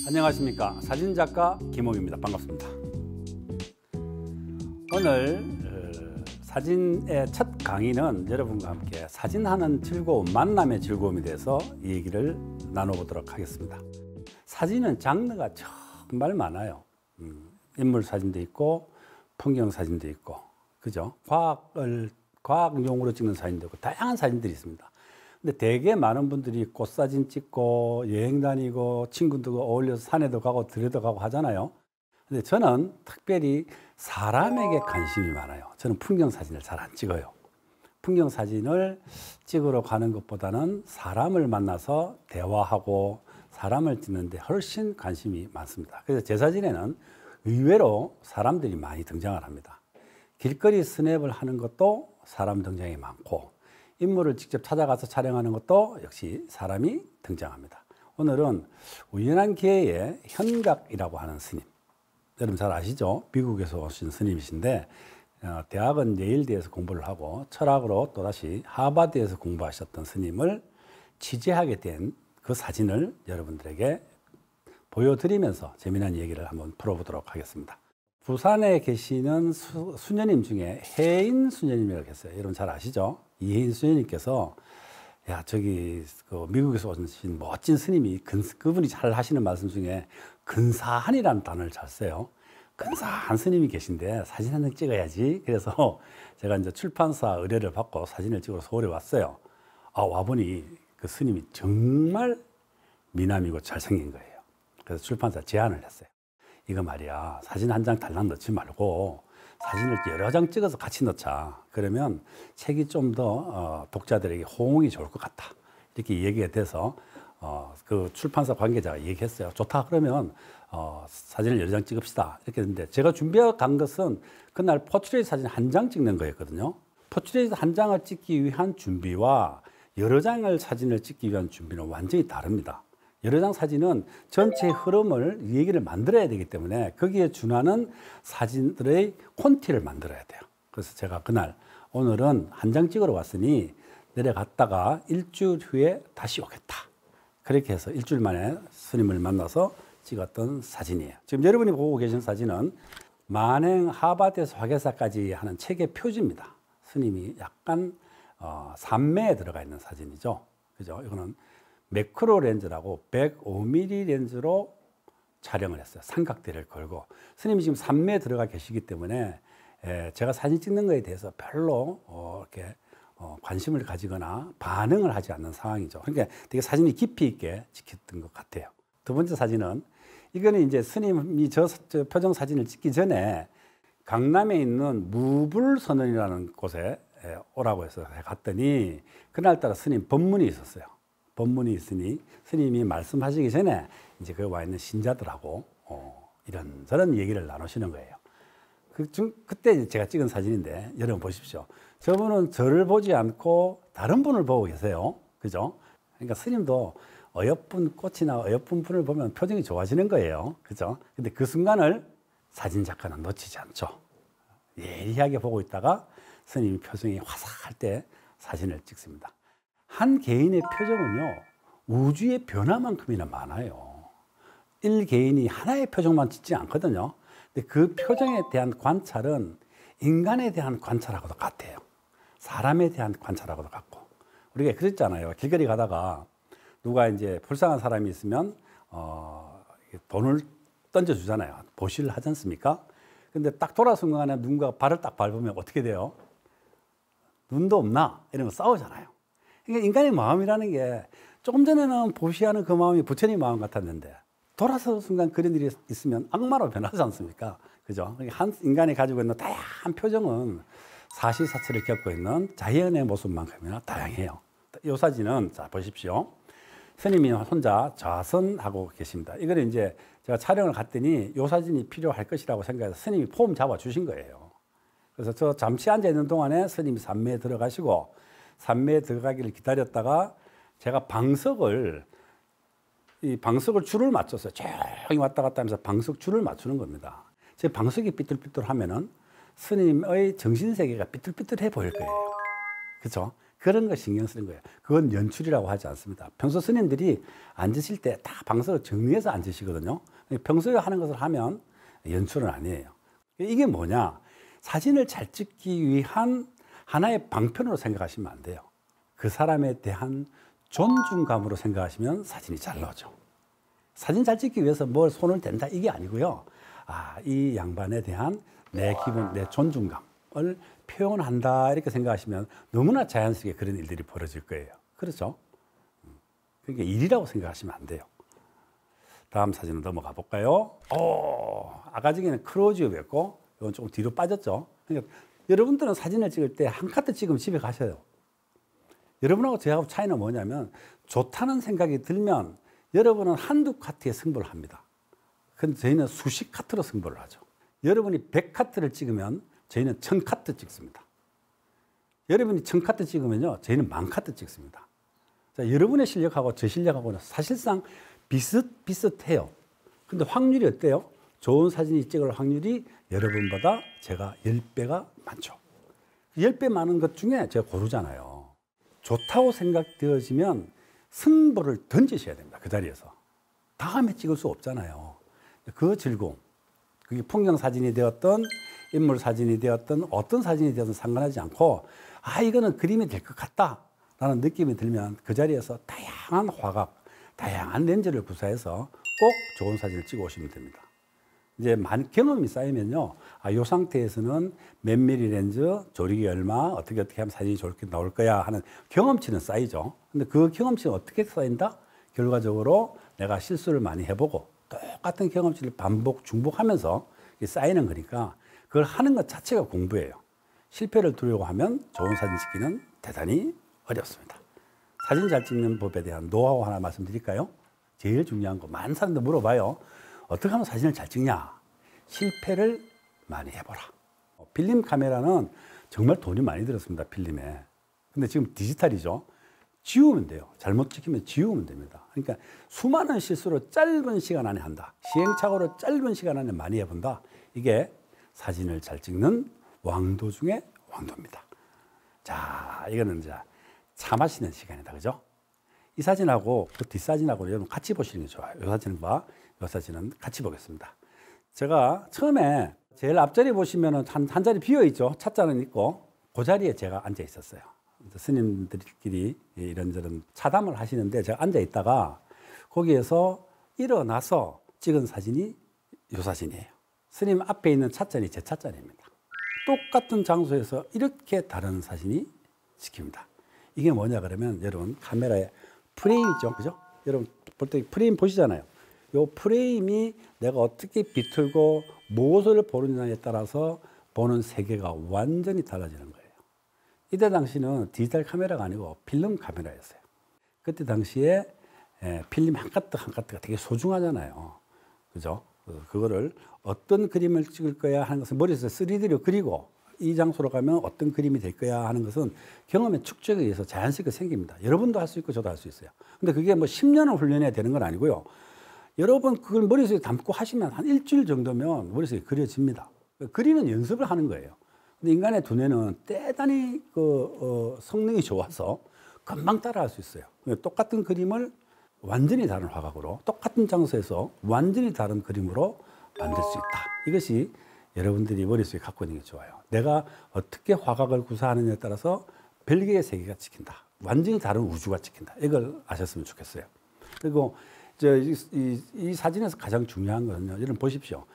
안녕하십니까. 사진작가 김홍입니다. 반갑습니다. 오늘 사진의 첫 강의는 여러분과 함께 사진하는 즐거움, 만남의 즐거움에 대해서 이 얘기를 나눠보도록 하겠습니다. 사진은 장르가 정말 많아요. 인물 사진도 있고 풍경 사진도 있고, 그죠? 과학용으로 찍는 사진도 있고 다양한 사진들이 있습니다. 근데 되게 많은 분들이 꽃사진 찍고 여행 다니고 친구들과 어울려서 산에도 가고 들에도 가고 하잖아요. 근데 저는 특별히 사람에게 관심이 많아요. 저는 풍경 사진을 잘 안 찍어요. 풍경 사진을 찍으러 가는 것보다는 사람을 만나서 대화하고 사람을 찍는데 훨씬 관심이 많습니다. 그래서 제 사진에는 의외로 사람들이 많이 등장을 합니다. 길거리 스냅을 하는 것도 사람 등장이 많고, 인물을 직접 찾아가서 촬영하는 것도 역시 사람이 등장합니다. 오늘은 우연한 기회에 현각이라고 하는 스님, 여러분 잘 아시죠? 미국에서 오신 스님이신데 대학은 예일대에서 공부를 하고 철학으로 또다시 하버드에서 공부하셨던 스님을 취재하게 된 그 사진을 여러분들에게 보여드리면서 재미난 얘기를 한번 풀어보도록 하겠습니다. 부산에 계시는 수녀님 중에 혜인 수녀님이라고 계세요. 여러분 잘 아시죠? 이혜인 수녀님께서 저기 미국에서 오신 멋진 스님이 그분이 잘 하시는 말씀 중에 근사한이라는 단어를 잘 써요. 근사한 스님이 계신데 사진 한 장 찍어야지. 그래서 제가 이제 출판사 의뢰를 받고 사진을 찍으러 서울에 왔어요. 와보니 그 스님이 정말 미남이고 잘생긴 거예요. 그래서 출판사 제안을 했어요. 이거 말이야, 사진 한 장 달랑 넣지 말고 사진을 여러 장 찍어서 같이 넣자. 그러면 책이 좀 더 독자들에게 호응이 좋을 것 같다. 이렇게 얘기가 돼서 그 출판사 관계자가 얘기했어요. 좋다. 그러면 사진을 여러 장 찍읍시다. 이렇게 했는데 제가 준비해 간 것은 그날 포트레이트 사진 한 장 찍는 거였거든요. 포트레이트 한 장을 찍기 위한 준비와 여러 장을 사진을 찍기 위한 준비는 완전히 다릅니다. 여러 장 사진은 전체 흐름을 얘기를 만들어야 되기 때문에 거기에 준하는 사진들의 콘티를 만들어야 돼요. 그래서 제가 그날 오늘은 한 장 찍으러 왔으니 내려갔다가 일주일 후에 다시 오겠다. 그렇게 해서 일주일 만에 스님을 만나서 찍었던 사진이에요. 지금 여러분이 보고 계신 사진은 만행 하바드에서 화계사까지 하는 책의 표지입니다. 스님이 약간 산매에 들어가 있는 사진이죠. 그죠? 이거는 매크로 렌즈라고 105mm 렌즈로 촬영을 했어요. 삼각대를 걸고. 스님이 지금 산매에 들어가 계시기 때문에 제가 사진 찍는 거에 대해서 별로 이렇게 관심을 가지거나 반응을 하지 않는 상황이죠. 그러니까 되게 사진이 깊이 있게 찍혔던 것 같아요. 두 번째 사진은 이거는 이제 스님이 저 표정 사진을 찍기 전에 강남에 있는 무불선원이라는 곳에 오라고 해서 갔더니 그날따라 스님 법문이 있었어요. 법문이 있으니 스님이 말씀하시기 전에 이제 거기 와 있는 신자들하고 이런저런 얘기를 나누시는 거예요. 그때 제가 찍은 사진인데 여러분 보십시오. 저분은 저를 보지 않고 다른 분을 보고 계세요. 그죠? 그러니까 스님도 어여쁜 꽃이나 어여쁜 분을 보면 표정이 좋아지는 거예요. 그죠? 근데 그 순간을 사진 작가는 놓치지 않죠. 예리하게 보고 있다가 스님이 표정이 화사할 때 사진을 찍습니다. 한 개인의 표정은요, 우주의 변화만큼이나 많아요. 1개인이 하나의 표정만 찍지 않거든요. 근데 그 표정에 대한 관찰은 인간에 대한 관찰하고도 같아요. 사람에 대한 관찰하고도 같고. 우리가 그랬잖아요. 길거리 가다가 누가 이제 불쌍한 사람이 있으면 돈을 던져주잖아요. 보시를 하지 않습니까? 근데 딱 돌아선 순간에 누군가 발을 딱 밟으면 어떻게 돼요? 눈도 없나? 이러면 싸우잖아요. 그러니까 인간의 마음이라는 게 조금 전에는 보시하는 그 마음이 부처님 마음 같았는데 돌아서는 순간 그런 일이 있으면 악마로 변하지 않습니까? 그죠? 한 인간이 가지고 있는 다양한 표정은 사시사철을 겪고 있는 자연의 모습만큼이나 다양해요. 이 사진은 자 보십시오. 스님이 혼자 좌선하고 계십니다. 이거를 이제 제가 촬영을 갔더니 이 사진이 필요할 것이라고 생각해서 스님이 폼 잡아 주신 거예요. 그래서 저 잠시 앉아 있는 동안에 스님이 산매에 들어가시고 산매에 들어가기를 기다렸다가 제가 방석을 줄을 맞췄어요. 조용히 왔다 갔다 하면서 방석 줄을 맞추는 겁니다. 제 방석이 삐뚤삐뚤하면은 스님의 정신세계가 삐뚤삐뚤해 보일 거예요. 그렇죠? 그런 거 신경 쓰는 거예요. 그건 연출이라고 하지 않습니다. 평소 스님들이 앉으실 때 다 방석을 정리해서 앉으시거든요. 평소에 하는 것을 하면 연출은 아니에요. 이게 뭐냐? 사진을 잘 찍기 위한 하나의 방편으로 생각하시면 안 돼요. 그 사람에 대한 존중감으로 생각하시면 사진이 잘 나오죠. 사진 잘 찍기 위해서 뭘 손을 댄다 이게 아니고요. 이 양반에 대한 내 기분, 내 존중감을 표현한다 이렇게 생각하시면 너무나 자연스럽게 그런 일들이 벌어질 거예요. 그렇죠? 그러니까 일이라고 생각하시면 안 돼요. 다음 사진으로 넘어가 볼까요? 아까 전에는 클로즈업이었고 이건 조금 뒤로 빠졌죠. 그러니까 여러분들은 사진을 찍을 때 한 카트 찍으면 집에 가셔요. 여러분하고 저하고 차이는 뭐냐면 좋다는 생각이 들면 여러분은 한두 카트에 승부를 합니다. 근데 저희는 수십 카트로 승부를 하죠. 여러분이 100카트를 찍으면 저희는 1000카트 찍습니다. 여러분이 1000카트 찍으면요, 저희는 10,000카트 찍습니다. 자, 여러분의 실력하고 제 실력하고는 사실상 비슷해요. 근데 확률이 어때요? 좋은 사진이 찍을 확률이 여러분보다 제가 10배가 많죠. 10배 많은 것 중에 제가 고르잖아요. 좋다고 생각되어지면 승부를 던지셔야 됩니다. 그 자리에서. 다음에 찍을 수 없잖아요. 그 즐거움. 그게 풍경 사진이 되었던 인물 사진이 되었던 어떤 사진이 되었든 상관하지 않고 이거는 그림이 될 것 같다 라는 느낌이 들면 그 자리에서 다양한 화각, 다양한 렌즈를 구사해서 꼭 좋은 사진을 찍어 오시면 됩니다. 이제 경험이 쌓이면요, 이 상태에서는 몇 미리 렌즈, 조리기 얼마, 어떻게 하면 사진이 좋게 나올 거야 하는 경험치는 쌓이죠. 근데 그 경험치는 어떻게 쌓인다? 결과적으로 내가 실수를 많이 해보고 똑같은 경험치를 반복, 중복하면서 쌓이는 거니까 그걸 하는 것 자체가 공부예요. 실패를 두려고 하면 좋은 사진 찍기는 대단히 어렵습니다. 사진 잘 찍는 법에 대한 노하우 하나 말씀드릴까요? 제일 중요한 거, 많은 사람들 물어봐요. 어떻게 하면 사진을 잘 찍냐? 실패를 많이 해보라. 필름 카메라는 정말 돈이 많이 들었습니다, 필름에. 근데 지금 디지털이죠. 지우면 돼요. 잘못 찍히면 지우면 됩니다. 그러니까 수많은 실수를 짧은 시간 안에 한다. 시행착오를 짧은 시간 안에 많이 해본다. 이게 사진을 잘 찍는 왕도 중에 왕도입니다. 자, 이거는 이제 차 마시는 시간이다. 그죠? 이 사진하고 그 뒷사진하고 여러분 같이 보시는 게 좋아요. 이 사진과 이 사진은 같이 보겠습니다. 제가 처음에 제일 앞자리 보시면은 한 자리 비어 있죠. 찻잔은 있고 그 자리에 제가 앉아 있었어요. 스님들끼리 이런저런 차담을 하시는데 제가 앉아 있다가 거기에서 일어나서 찍은 사진이 이 사진이에요. 스님 앞에 있는 찻잔이 제 찻잔입니다. 똑같은 장소에서 이렇게 다른 사진이 찍힙니다. 이게 뭐냐 그러면 여러분 카메라에 프레임 있죠, 그죠? 여러분 볼 때 프레임 보시잖아요. 이 프레임이 내가 어떻게 비틀고 무엇을 보느냐에 따라서 보는 세계가 완전히 달라지는 거예요. 이때 당시는 디지털 카메라가 아니고 필름 카메라였어요. 그때 당시에 필름 한 카트 한 카트가 되게 소중하잖아요. 그죠? 그거를 어떤 그림을 찍을 거야 하는 것은 머릿속에 3D로 그리고 이 장소로 가면 어떤 그림이 될 거야 하는 것은 경험의 축적에 의해서 자연스럽게 생깁니다. 여러분도 할 수 있고 저도 할 수 있어요. 근데 그게 뭐 10년을 훈련해야 되는 건 아니고요. 여러분 그걸 머릿속에 담고 하시면 한 일주일 정도면 머릿속에 그려집니다. 그리는 연습을 하는 거예요. 근데 인간의 두뇌는 대단히 성능이 좋아서 금방 따라할 수 있어요. 똑같은 그림을 완전히 다른 화각으로 똑같은 장소에서 완전히 다른 그림으로 만들 수 있다. 이것이 여러분들이 머릿속에 갖고 있는 게 좋아요. 내가 어떻게 화각을 구사하느냐에 따라서 별개의 세계가 찍힌다. 완전히 다른 우주가 찍힌다. 이걸 아셨으면 좋겠어요. 그리고 이 사진에서 가장 중요한 거는요. 여러분 보십시오.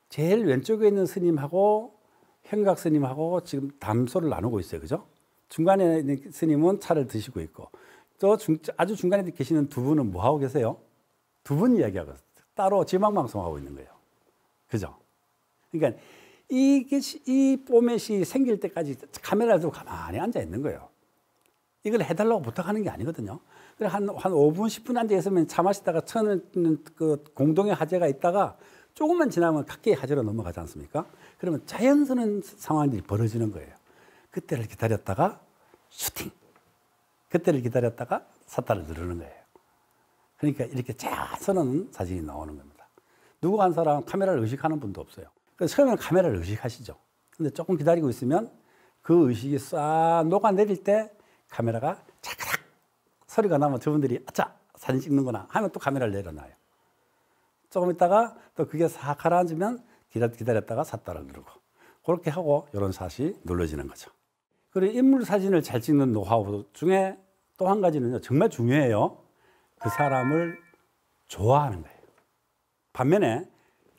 제일 왼쪽에 있는 스님하고 현각 스님하고 지금 담소를 나누고 있어요. 그죠? 중간에 있는 스님은 차를 드시고 있고 또 아주 중간에 계시는 두 분은 뭐 하고 계세요? 두 분 이야기하고 따로 지방방송하고 있는 거예요. 그죠? 그러니까 이 포맷이 생길 때까지 카메라를 들고 가만히 앉아 있는 거예요. 이걸 해달라고 부탁하는 게 아니거든요. 한 5분, 10분 앉아 있으면 차 마시다가 처는 그 공동의 화제가 있다가 조금만 지나면 각계의 화제로 넘어가지 않습니까? 그러면 자연스러운 상황들이 벌어지는 거예요. 그때를 기다렸다가 슈팅. 그때를 기다렸다가 삿발을 누르는 거예요. 그러니까 이렇게 자연스러운 사진이 나오는 겁니다. 누구 한 사람 카메라를 의식하는 분도 없어요. 그래서 처음에는 카메라를 의식하시죠. 근데 조금 기다리고 있으면 그 의식이 싹 녹아내릴 때 카메라가 차크락 소리가 나면 저분들이 아차 사진 찍는구나 하면 또 카메라를 내려놔요. 조금 있다가 또 그게 싹 가라앉으면 기다렸다가 샀다라 그러고 그렇게 하고 이런 샷이 눌러지는 거죠. 그리고 인물 사진을 잘 찍는 노하우 중에 또 한 가지는요, 정말 중요해요. 그 사람을 좋아하는 거예요. 반면에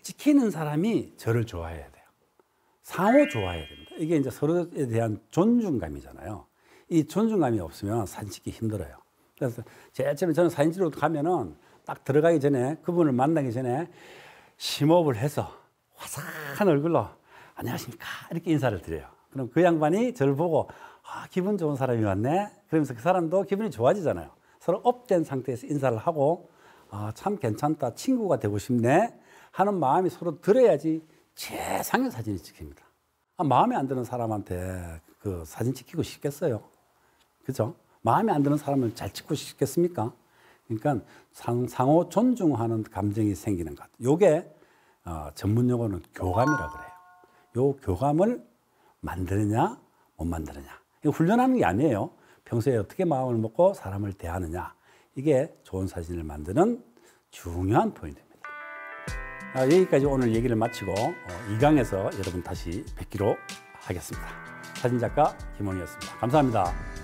찍히는 사람이 저를 좋아해야 돼요. 상호 좋아해야 됩니다. 이게 이제 서로에 대한 존중감이잖아요. 이 존중감이 없으면 사진 찍기 힘들어요. 그래서 제일 처음에 저는 사진 찍으러 가면은 딱 들어가기 전에 그분을 만나기 전에 심호흡을 해서 화사한 얼굴로 안녕하십니까 이렇게 인사를 드려요. 그럼 그 양반이 저를 보고 기분 좋은 사람이 왔네. 그러면서 그 사람도 기분이 좋아지잖아요. 서로 업된 상태에서 인사를 하고 참 괜찮다, 친구가 되고 싶네 하는 마음이 서로 들어야지 최상의 사진이 찍힙니다. 마음에 안 드는 사람한테 그 사진 찍히고 싶겠어요? 그죠? 마음에 안 드는 사람을 잘 찍고 싶겠습니까? 그러니까 상호 존중하는 감정이 생기는 것. 요게 전문 용어는 교감이라고 그래요. 요 교감을 만드느냐 못 만드느냐. 이거 훈련하는 게 아니에요. 평소에 어떻게 마음을 먹고 사람을 대하느냐. 이게 좋은 사진을 만드는 중요한 포인트입니다. 여기까지 오늘 얘기를 마치고 2강에서 여러분 다시 뵙기로 하겠습니다. 사진작가 김홍이었습니다. 감사합니다.